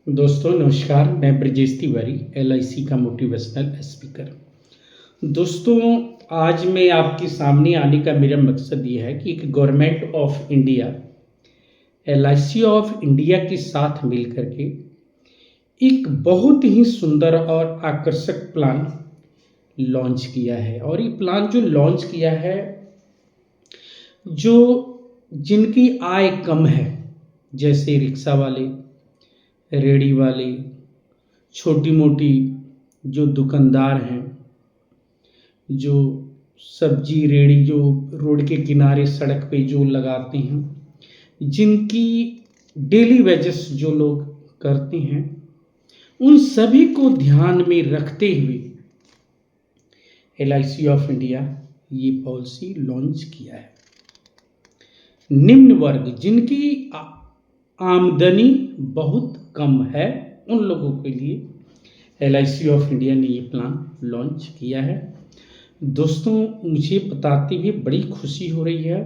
दोस्तों नमस्कार। मैं ब्रजेश तिवारी, LIC का मोटिवेशनल स्पीकर। दोस्तों, आज मैं आपके सामने आने का मेरा मकसद ये है कि एक government of India LIC of India के साथ मिल करके एक बहुत ही सुंदर और आकर्षक प्लान लॉन्च किया है। और ये प्लान जो लॉन्च किया है, जो जिनकी आय कम है, जैसे रिक्शा वाले, रेहड़ी वाले, छोटी मोटी जो दुकानदार हैं, जो सब्जी रेहड़ी जो रोड के किनारे सड़क पे जो लगाते हैं, जिनकी डेली वेजेस जो लोग करते हैं, उन सभी को ध्यान में रखते हुए LIC ऑफ इंडिया ये पॉलिसी लॉन्च किया है। निम्न वर्ग जिनकी आमदनी बहुत कम है, उन लोगों के लिए LIC ऑफ इंडिया ने ये प्लान लॉन्च किया है। दोस्तों, मुझे बताते हुए बड़ी खुशी हो रही है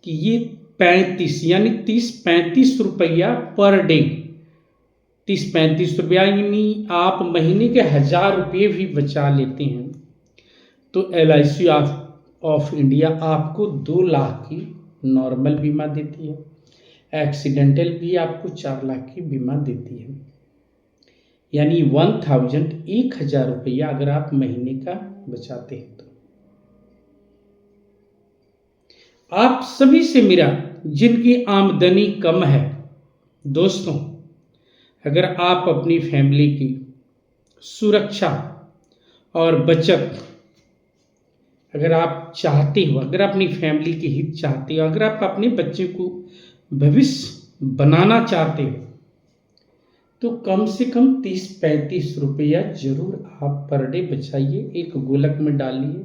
कि ये 35 यानी 30-35 रुपया पर डे, 30-35 रुपया यानी आप महीने के 1000 रुपये भी बचा लेते हैं तो LIC ऑफ इंडिया आपको 2 लाख की नॉर्मल बीमा देती है, एक्सीडेंटल भी आपको 4 लाख की बीमा देती है। यानी 1000 रुपया अगर आप महीने का बचाते हैं तो आप सभी से मेरा, जिनकी आमदनी कम है, दोस्तों, अगर आप अपनी फैमिली की सुरक्षा और बचत अगर आप चाहते हो, अगर अपनी फैमिली के हित चाहते हो, अगर आप अपने बच्चे को भविष्य बनाना चाहते हो, तो कम से कम 30-35 रुपया जरूर आप पर डे बचाइए। एक गुल्लक में डालिए,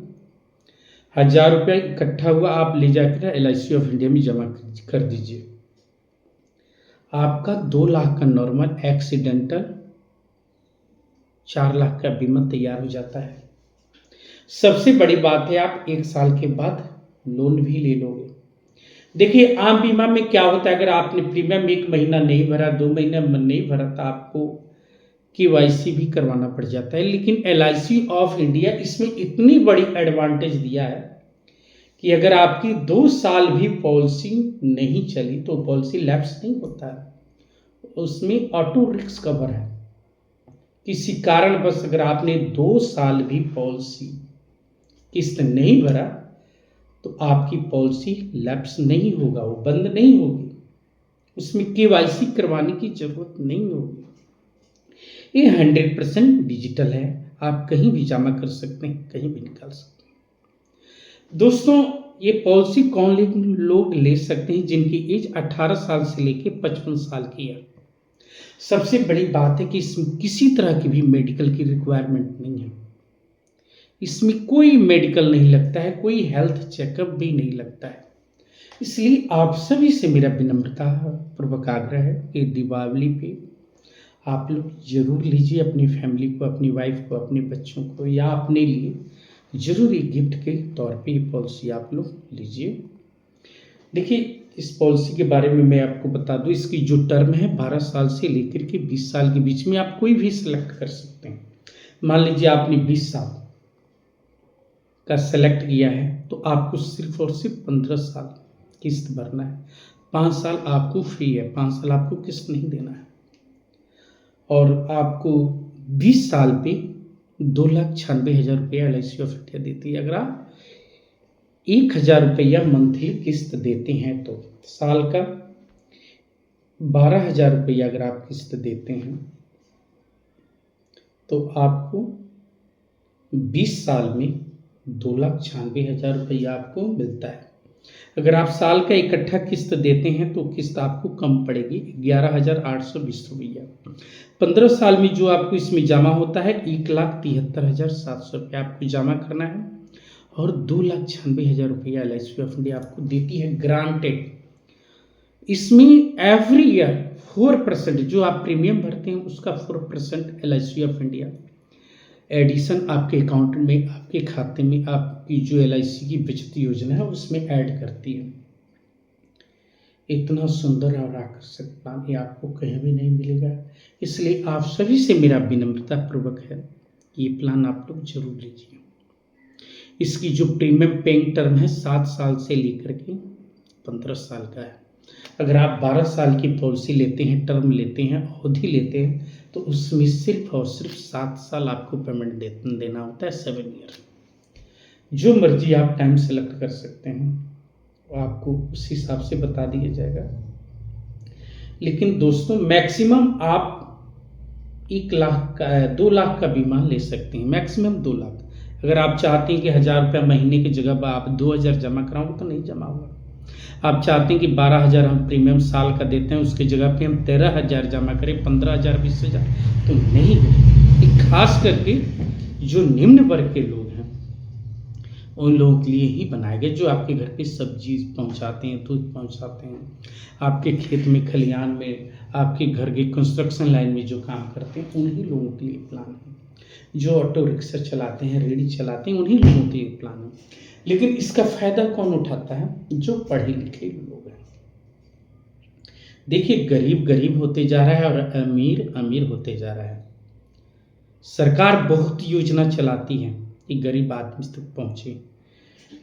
1000 रुपया इकट्ठा हुआ आप ले जाकर LIC ऑफ इंडिया में जमा कर दीजिए। आपका 2 लाख का नॉर्मल, एक्सीडेंटल 4 लाख का बीमा तैयार हो जाता है। सबसे बड़ी बात है, आप 1 साल के बाद लोन भी ले लोगे। देखिए, आम बीमा में क्या होता है, अगर आपने प्रीमियम 1 महीना नहीं भरा, 2 महीना नहीं भरा, तो आपको KYC भी करवाना पड़ जाता है। लेकिन LIC ऑफ इंडिया इसमें इतनी बड़ी एडवांटेज दिया है कि अगर आपकी 2 साल भी पॉलिसी नहीं चली तो पॉलिसी लैप्स नहीं होता है, उसमें ऑटो रिस्क कवर है। किसी कारण बस अगर आपने 2 साल भी पॉलिसी किस्त नहीं भरा तो आपकी पॉलिसी लैप्स नहीं होगा, वो बंद नहीं होगी, उसमें KYC करवाने की जरूरत नहीं होगी। ये 100% डिजिटल है, आप कहीं भी जमा कर सकते हैं, कहीं भी निकाल सकते हैं। दोस्तों, ये पॉलिसी कौन लोग ले सकते हैं? जिनकी एज 18 साल से लेकर 55 साल की है। सबसे बड़ी बात है कि इसमें किसी तरह की भी मेडिकल की रिक्वायरमेंट नहीं है, इसमें कोई मेडिकल नहीं लगता है, कोई हेल्थ चेकअप भी नहीं लगता है। इसलिए आप सभी से मेरा विनम्रता पूर्वक आग्रह है कि दीपावली पे आप लोग जरूर लीजिए, अपनी फैमिली को, अपनी वाइफ को, अपने बच्चों को या अपने लिए जरूर एक गिफ्ट के तौर पे ये पॉलिसी आप लोग लीजिए। देखिए, इस पॉलिसी के बारे में मैं आपको बता दूं, इसकी जो टर्म है 12 साल से लेकर के 20 साल के बीच में आप कोई भी सिलेक्ट कर सकते हैं। मान लीजिए आपने 20 साल का सेलेक्ट किया है तो आपको सिर्फ और सिर्फ 15 साल किस्त भरना है, 5 साल आपको फ्री है, 5 साल आपको किस्त नहीं देना है। और आपको 20 साल पे 2,96,000 रुपया LIC ऑफ इंडिया देती है। अगर आप 1,000 रुपया मंथली किस्त देते हैं तो साल का 12,000 रुपया अगर आप किस्त देते हैं तो आपको 20 साल में 2,96,000 रुपया आपको मिलता है। अगर आप साल का इकट्ठा किस्त देते हैं तो किस्त आपको कम पड़ेगी, 11,820 रुपया। 15 साल में जो आपको इसमें जमा होता है 1,73,700 रुपया आपको जमा करना है और 2,96,000 रुपया LIC ऑफ इंडिया आपको देती है ग्रांटेड। इसमें एवरी ईयर 4% जो आप प्रीमियम भरते हैं उसका 4% LIC ऑफ इंडिया एडिशन आपके अकाउंट में, आपके खाते में, आपकी जो LIC की बचत योजना है उसमें ऐड करती है। इतना सुंदर और आकर्षक प्लान ये आपको कहीं भी नहीं मिलेगा। इसलिए आप सभी से मेरा विनम्रता पूर्वक है कि ये प्लान आप लोग जरूर लीजिए। इसकी जो प्रीमियम पेइंग टर्म है 7 साल से लेकर के 15 साल का है। अगर आप 12 साल की पॉलिसी लेते हैं, टर्म लेते हैं, अवधि लेते हैं, तो उसमें सिर्फ और सिर्फ 7 साल आपको पेमेंट देना होता है, 7 ईयर। जो मर्जी आप टाइम सेलेक्ट कर सकते हैं, वो आपको उस हिसाब से बता दिया जाएगा। लेकिन दोस्तों मैक्सिमम आप 1 लाख का 2 लाख का बीमा ले सकते हैं, मैक्सिमम 2 लाख। अगर आप चाहते हैं कि 1000 रुपया महीने की जगह पर आप 2000 जमा कराओगे तो नहीं जमा होगा। आप चाहते हैं कि 12,000 हम प्रीमियम साल का देते हैं, उसकी जगह पे हम 13,000 जमा करें, 15,000 20,000, तो नहीं होगा। खास करके जो निम्न वर्ग के लोग हैं उन लोगों के लिए ही बनाए गए, जो आपके घर पे सब्जी पहुंचाते हैं, दूध पहुंचाते हैं, आपके खेत में, खलिहान में, आपके घर के कंस्ट्रक्शन लाइन में जो काम करते हैं, उन्हीं लोगों के लिए प्लान है। जो ऑटो रिक्शा चलाते हैं, रेडी चलाते हैं, उन्हीं लोगों के लिए प्लान है। लेकिन इसका फायदा कौन उठाता है? जो पढ़े लिखे लोग हैं। देखिए गरीब गरीब होते जा रहा है और अमीर अमीर होते जा रहा है। सरकार बहुत योजना चलाती है कि गरीब आदमी तक पहुंचे,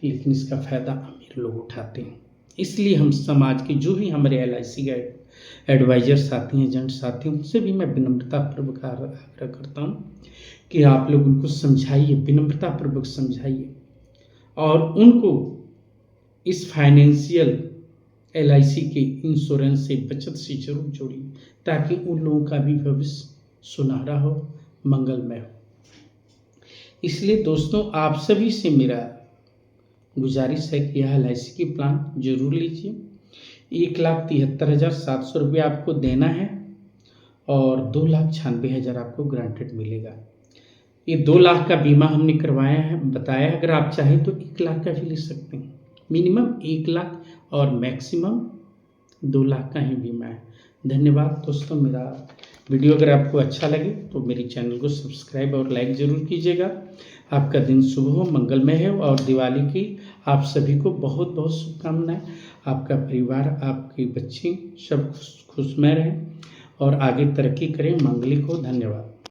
लेकिन इसका फायदा अमीर लोग उठाते हैं। इसलिए हम समाज के जो भी हमारे LIC का एडवाइजर साथी हैं, एजेंट साथी हैं, उनसे भी मैं विनम्रता पूर्वक आग्रह करता हूँ कि आप लोग उनको समझाइए, विनम्रता पूर्वक समझाइए और उनको इस फाइनेंशियल LIC के इंश्योरेंस से, बचत से जरूर जोड़िए, ताकि उन लोगों का भी भविष्य सुनहरा हो, मंगलमय हो। इसलिए दोस्तों आप सभी से मेरा गुजारिश है कि यह LIC की प्लान जरूर लीजिए। 1,73,700 रुपये आपको देना है और 2,96,000 आपको ग्रांटेड मिलेगा। ये 2 लाख का बीमा हमने करवाया है, बताया। अगर आप चाहें तो 1 लाख का भी ले सकते हैं। मिनिमम 1 लाख और मैक्सिमम 2 लाख का ही बीमा है। धन्यवाद दोस्तों। मेरा वीडियो अगर आपको अच्छा लगे तो मेरे चैनल को सब्सक्राइब और लाइक ज़रूर कीजिएगा। आपका दिन शुभ हो, मंगलमय हो और दिवाली की आप सभी को बहुत बहुत शुभकामनाएं। आपका परिवार, आपके बच्चे सब खुशमय रहें और आगे तरक्की करें, मांगलिक हो। धन्यवाद।